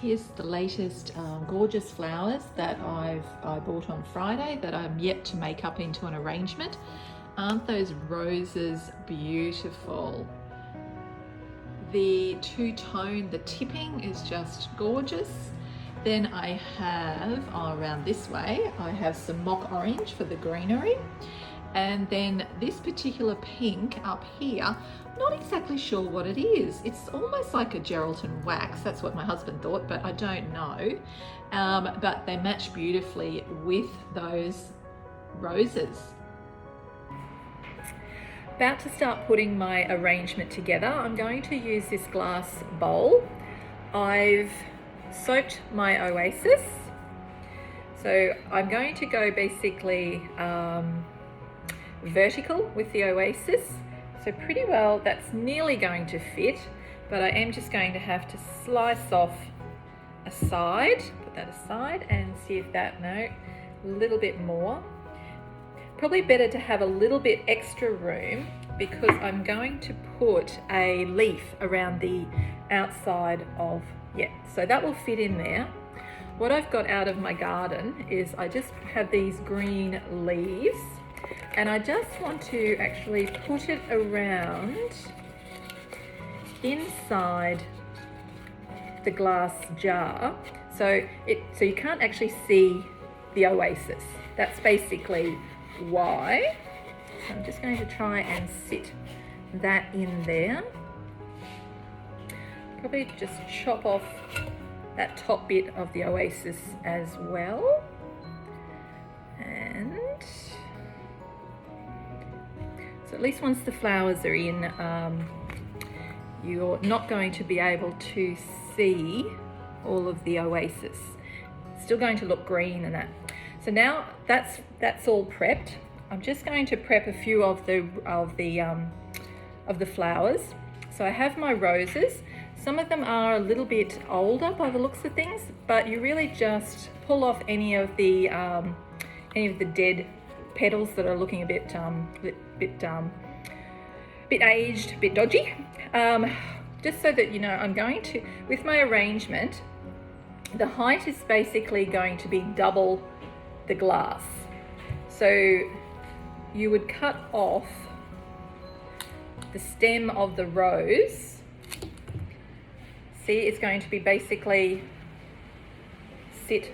Here's the latest gorgeous flowers that I bought on Friday that I'm yet to make up into an arrangement. Aren't those roses beautiful? The two-tone, the tipping is just gorgeous. Then I have, around this way, I have some mock orange for the greenery. And then this particular pink up here, I'm not exactly sure what it is. It's almost like a Geraldton wax. That's what my husband thought, but I don't know. But they match beautifully with those roses. About to start putting my arrangement together. I'm going to use this glass bowl. I've soaked my oasis. So I'm going to go basically vertical with the oasis. So pretty well that's nearly going to fit, but I am just going to have to slice off a side, put that aside and see if that, no, a little bit more. Probably better to have a little bit extra room because I'm going to put a leaf around the outside of, so that will fit in there. What I've got out of my garden is I just have these green leaves and I just want to actually put it around inside the glass jar so you can't actually see the oasis. That's basically why. So I'm just going to try and sit that in there. Probably just chop off that top bit of the oasis as well. And so at least once the flowers are in, you're not going to be able to see all of the oasis. It's still going to look green and that. So now that's all prepped. I'm just going to prep a few of the flowers. So I have my roses. Some of them are a little bit older by the looks of things, but you really just pull off any of the dead petals that are looking a bit aged, a bit dodgy. Just so that you know, I'm going to, with my arrangement, the height is basically going to be double the glass. So you would cut off the stem of the rose. See, it's going to be basically sit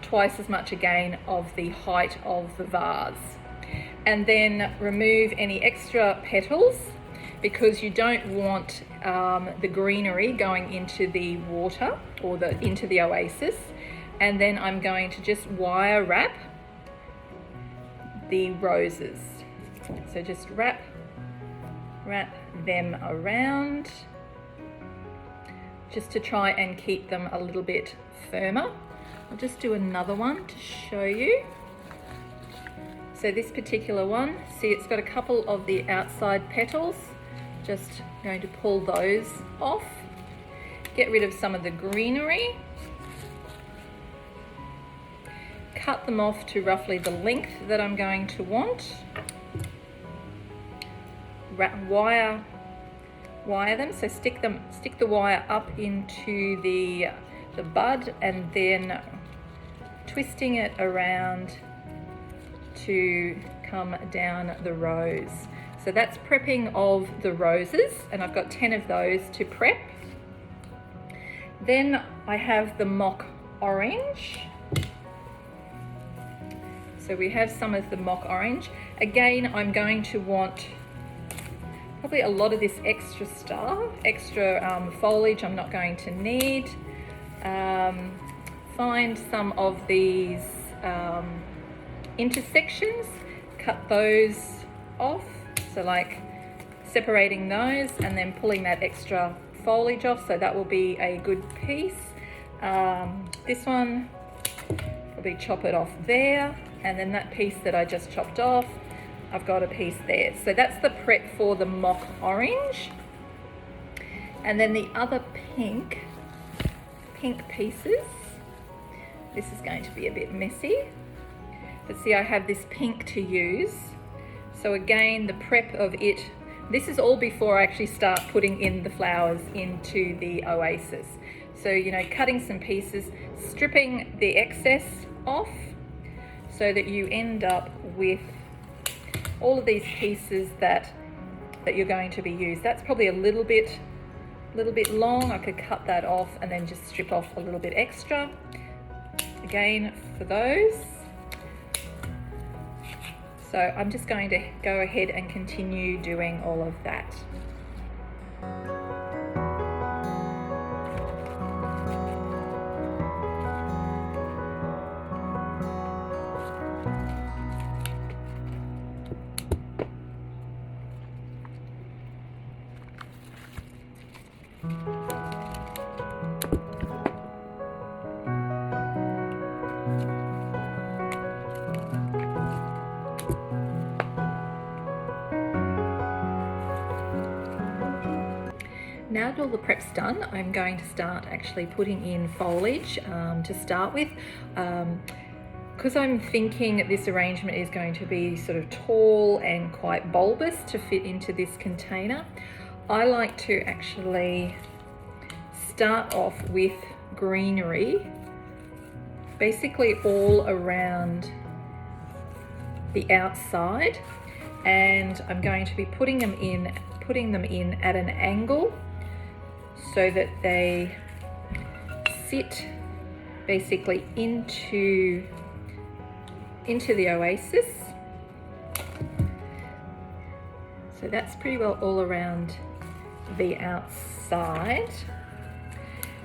twice as much again of the height of the vase. And then remove any extra petals because you don't want the greenery going into the water or into the oasis. And then I'm going to just wire wrap the roses. So just wrap them around just to try and keep them a little bit firmer. I'll just do another one to show you. So this particular one, see it's got a couple of the outside petals. Just going to pull those off. Get rid of some of the greenery. Cut them off to roughly the length that I'm going to want. Wire them, so stick the wire up into the bud and then twisting it around to come down the rose. So that's prepping of the roses, and I've got 10 of those to prep. Then I have the mock orange. So we have some of the mock orange. Again, I'm going to want probably a lot of this extra foliage I'm not going to need. Find some of these intersections, cut those off. So like separating those and then pulling that extra foliage off. So that will be a good piece. This one, probably chop it off there. And then that piece that I just chopped off, I've got a piece there. So that's the prep for the mock orange. And then the other pink pieces. This is going to be a bit messy. But see, I have this pink to use. So again, the prep of it, this is all before I actually start putting in the flowers into the oasis. So, you know, cutting some pieces, stripping the excess off so that you end up with all of these pieces that you're going to be used. That's probably a little bit long. I could cut that off and then just strip off a little bit extra. Again, for those. So I'm just going to go ahead and continue doing all of that. Now that all the prep's done, I'm going to start actually putting in foliage to start with. Because I'm thinking this arrangement is going to be sort of tall and quite bulbous to fit into this container, I like to actually start off with greenery, basically all around the outside, and I'm going to be putting them in at an angle so that they sit basically into the oasis. So that's pretty well all around the outside.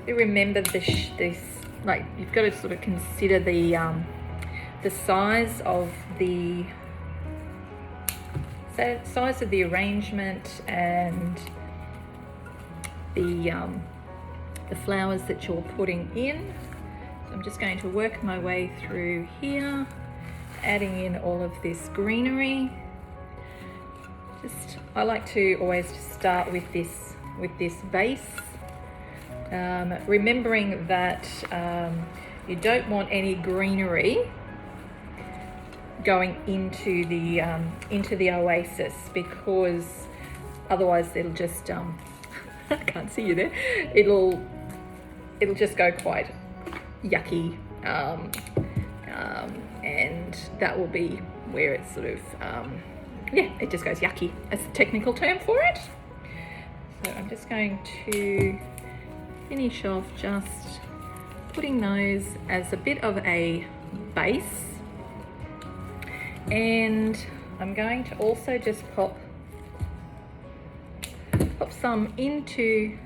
You remember this, like, you've got to sort of consider the size of the arrangement and the flowers that you're putting in. So I'm just going to work my way through here, adding in all of this greenery. I like to always start with this base, remembering that you don't want any greenery going into the oasis, because otherwise it'll just I can't see you there. It'll just go quite yucky, and that will be where it's sort of it just goes yucky. That's a technical term for it. So I'm just going to finish off just putting those as a bit of a base, and I'm going to also just pop some into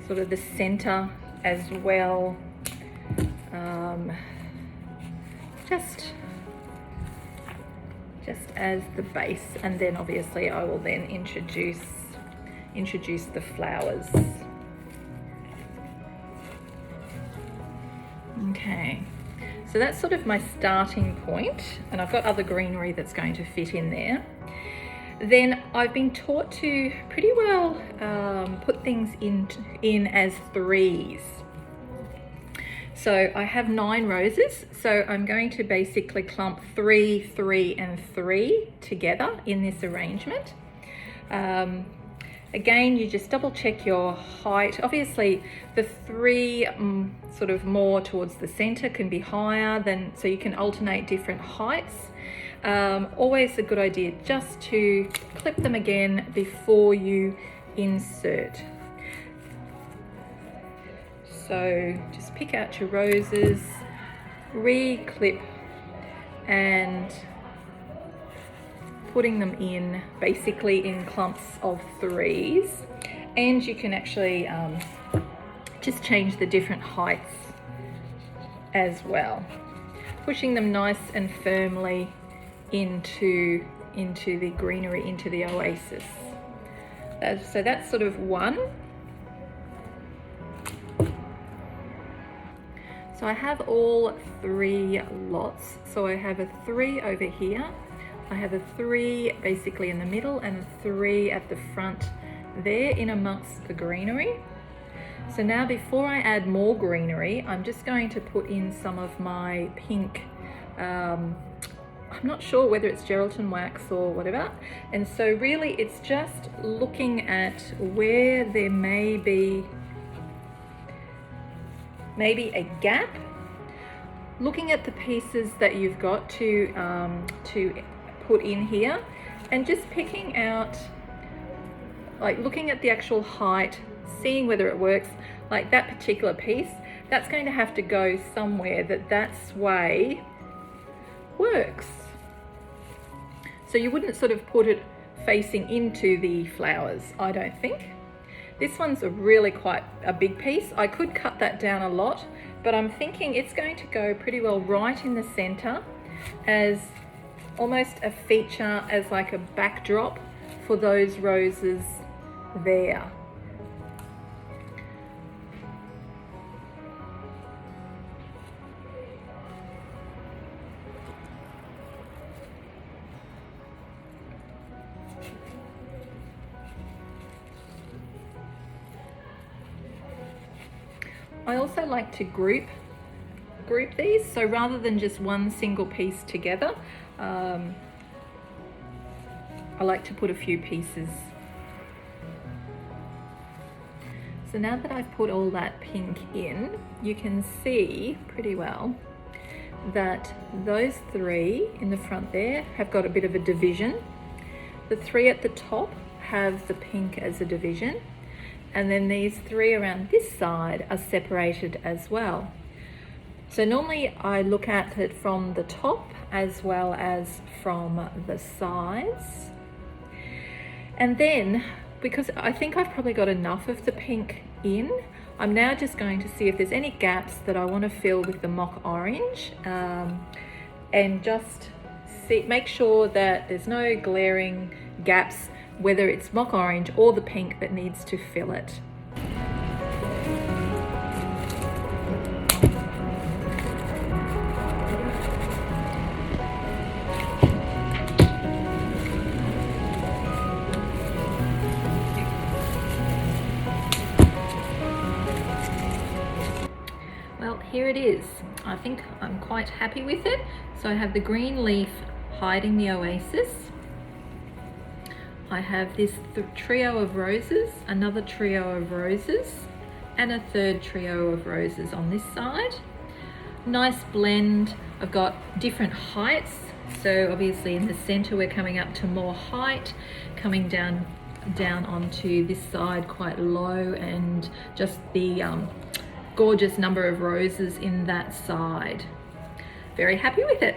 sort of the center as well, just as the base, and then obviously I will then introduce the flowers. Okay, so that's sort of my starting point, and I've got other greenery that's going to fit in there. Then I've been taught to pretty well put things in as threes. So I have 9 roses, so I'm going to basically clump 3, 3 and 3 together in this arrangement. Again, you just double check your height. Obviously the 3 sort of more towards the center can be higher than, so you can alternate different heights. Always a good idea just to clip them again before you insert. So just pick out your roses, re-clip, and putting them in basically in clumps of 3s, and you can actually just change the different heights as well, pushing them nice and firmly into the greenery, into the oasis. So that's sort of 1. So I have all 3 lots. So I have a 3 over here, I have a 3 basically in the middle, and a 3 at the front there in amongst the greenery. So now before I add more greenery, I'm just going to put in some of my pink, I'm not sure whether it's gelatin wax or whatever. And so really it's just looking at where there may be maybe a gap, looking at the pieces that you've got to put in here, and just picking out, like looking at the actual height, seeing whether it works. Like that particular piece, that's going to have to go somewhere that sway works. So you wouldn't sort of put it facing into the flowers, I don't think. This one's really quite a big piece. I could cut that down a lot, but I'm thinking it's going to go pretty well right in the center as almost a feature, as like a backdrop for those roses there. I also like to group these, so rather than just one single piece together, I like to put a few pieces. So now that I've put all that pink in, you can see pretty well that those three in the front there have got a bit of a division. The three at the top have the pink as a division, and then these three around this side are separated as well. So normally I look at it from the top as well as from the sides. And then, because I think I've probably got enough of the pink in, I'm now just going to see if there's any gaps that I want to fill with the mock orange, and just make sure that there's no glaring gaps, whether it's mock orange or the pink that needs to fill it. Well, here it is. I think I'm quite happy with it. So I have the green leaf hiding the oasis. I have this trio of roses, another trio of roses, and a third trio of roses on this side. Nice blend. I've got different heights. So obviously in the center we're coming up to more height, coming down onto this side quite low, and just the gorgeous number of roses in that side. Very happy with it.